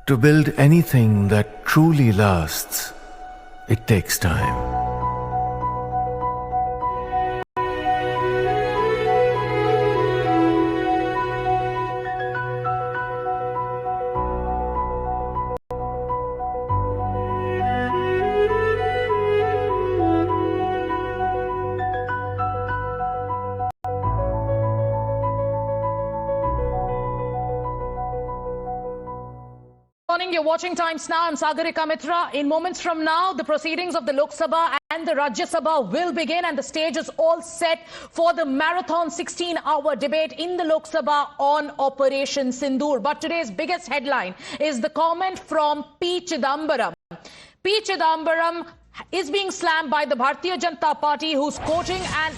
To build anything that truly lasts, it takes time. Morning, you're watching Times Now. I'm Sagarika Mitra. In moments from now, the proceedings of the Lok Sabha and the Rajya Sabha will begin, and the stage is all set for the marathon 16-hour debate in the Lok Sabha on Operation Sindoor. But today's biggest headline is the comment from P. Chidambaram. P. Chidambaram is being slammed by the Bharatiya Janata Party, who's quoting an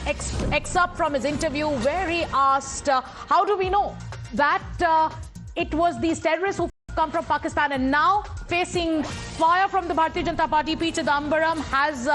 excerpt from his interview where he asked, how do we know that it was these terrorists who come from Pakistan? And now, facing fire from the Bharatiya Janata Party, P. Chidambaram has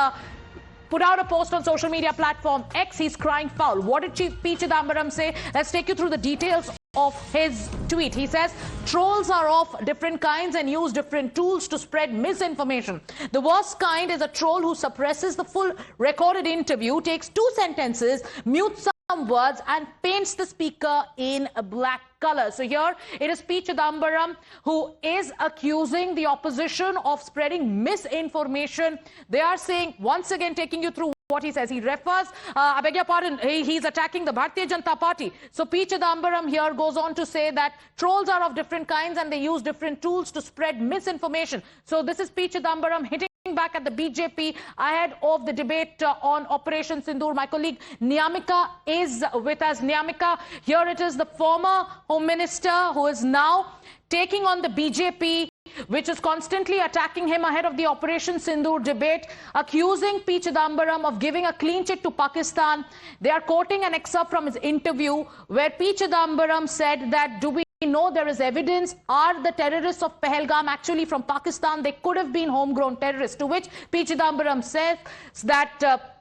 put out a post on social media platform X. He's crying foul. What did P. Chidambaram say? Let's take you through the details of his tweet. He says, trolls are of different kinds and use different tools to spread misinformation. The worst kind is a troll who suppresses the full recorded interview, takes 2 sentences, mutes some words and paints the speaker in a black color. So here it is P. Chidambaram who is accusing the opposition of spreading misinformation. They are saying, once again taking you through what he says. He refers, I beg your pardon, he's attacking the Bharatiya Janata Party. So P. Chidambaram here goes on to say that trolls are of different kinds and they use different tools to spread misinformation. So this is P. Chidambaram hitting back at the BJP ahead of the debate on Operation Sindoor. My colleague Niyamika is with us. Niyamika, here it is the former Home Minister who is now taking on the BJP, which is constantly attacking him ahead of the Operation Sindoor debate, accusing P. Chidambaram of giving a clean chit to Pakistan. They are quoting an excerpt from his interview where P. Chidambaram said that, do we know there is evidence? Are the terrorists of Pahalgam actually from Pakistan? They could have been homegrown terrorists. To which P. Chidambaram says that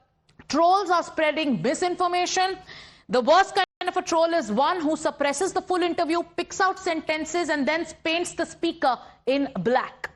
trolls are spreading misinformation. The worst kind of a troll is one who suppresses the full interview, picks out sentences and then paints the speaker in black.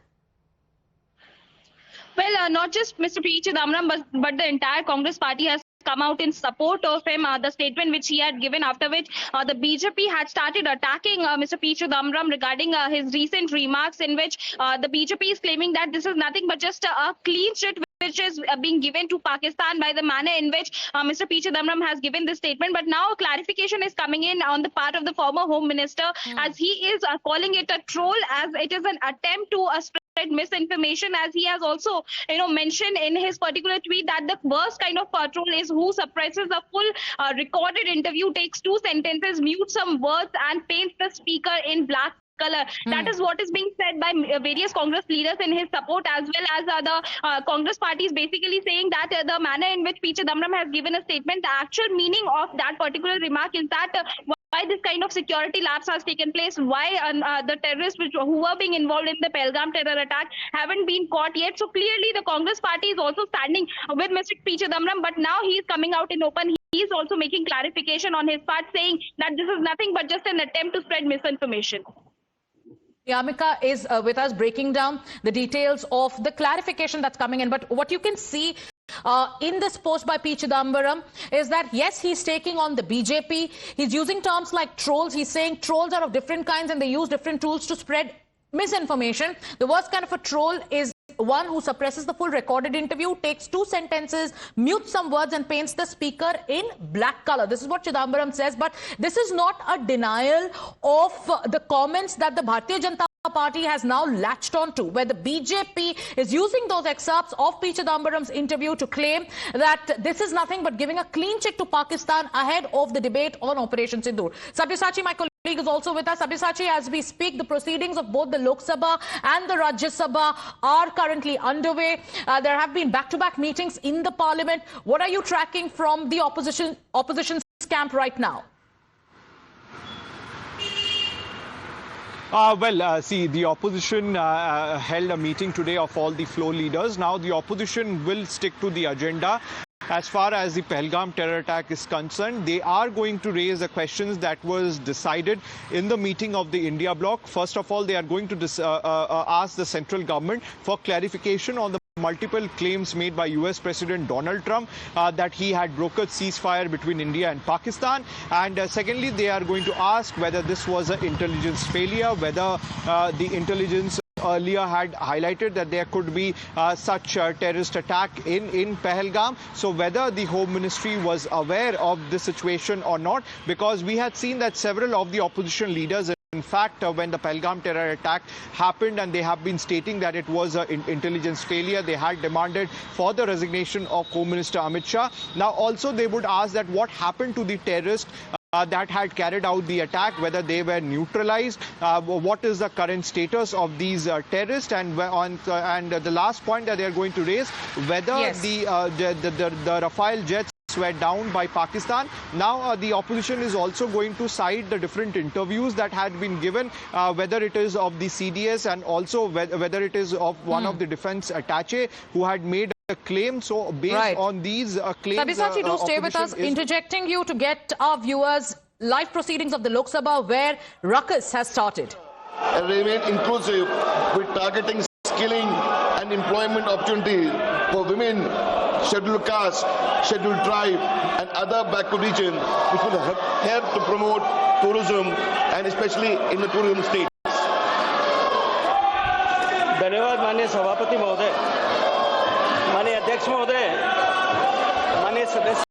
Well, not just Mr. P. Chidambaram, but the entire Congress party has come out in support of him. The statement which he had given, after which the BJP had started attacking Mr. P. Chidambaram regarding his recent remarks, in which the BJP is claiming that this is nothing but just a clean sheet which is being given to Pakistan by the manner in which Mr. P. Chidambaram has given this statement. But now clarification is coming in on the part of the former Home Minister, as he is calling it a troll, as it is an attempt to spread misinformation, as he has also mentioned in his particular tweet that the worst kind of troll is who suppresses a full recorded interview, takes 2 sentences, mutes some words and paints the speaker in black color. That is what is being said by various Congress leaders in his support, as well as the Congress party is basically saying that the manner in which P. Chidambaram has given a statement, the actual meaning of that particular remark is that why this kind of security lapse has taken place, why the terrorists who were being involved in the Pahalgam terror attack haven't been caught yet. So clearly the Congress party is also standing with Mr. P. Chidambaram, but now he is coming out in open. He is also making clarification on his part, saying that this is nothing but just an attempt to spread misinformation. Niyamika is with us, breaking down the details of the clarification that's coming in. But what you can see in this post by P. Chidambaram is that, yes, he's taking on the BJP. He's using terms like trolls. He's saying trolls are of different kinds and they use different tools to spread misinformation. The worst kind of a troll is one who suppresses the full recorded interview, takes 2 sentences, mutes some words and paints the speaker in black color. This is what Chidambaram says, but this is not a denial of the comments that the Bharatiya Janata Party has now latched onto, where the BJP is using those excerpts of P. Chidambaram's interview to claim that this is nothing but giving a clean chit to Pakistan ahead of the debate on Operation Sindoor. Sabyasachi, my colleague, is also with us. Sabyasachi, as we speak, the proceedings of both the Lok Sabha and the Rajya Sabha are currently underway. There have been back-to-back meetings in the parliament. What are you tracking from the opposition's camp right now? See, the opposition held a meeting today of all the floor leaders. Now the opposition will stick to the agenda. as far as the Pahalgam terror attack is concerned. They are going to raise the questions that was decided in the meeting of the India bloc. First of all, they are going to ask the central government for clarification on the multiple claims made by US President Donald Trump that he had brokered ceasefire between India and Pakistan. And secondly, they are going to ask whether this was an intelligence failure, whether the intelligence earlier had highlighted that there could be such terrorist attack in Pahalgam. So whether the Home Ministry was aware of the situation or not, because we had seen that several of the opposition leaders, in fact, when the Pahalgam terror attack happened, and they have been stating that it was an intelligence failure, they had demanded for the resignation of Home Minister Amit Shah. Now also they would ask that what happened to the terrorists that had carried out the attack, whether they were neutralized, what is the current status of these terrorists, and the last point that they are going to raise, whether Yes. the Rafale jets were downed by Pakistan. Now the opposition is also going to cite the different interviews that had been given, whether it is of the CDS and also whether it is of one of the defense attaché who had made a claim. So based on these claims, Sabyasachi, do stay with us, interjecting you to get our viewers live proceedings of the Lok Sabha where ruckus has started. Remain inclusive with targeting skilling and employment opportunity for women, scheduled caste, scheduled tribe and other backward region, which will help to promote tourism and especially in the tourism states. धन्यवाद माननीय सभापति महोदय, माननीय अध्यक्ष महोदय, माननीय सदस्य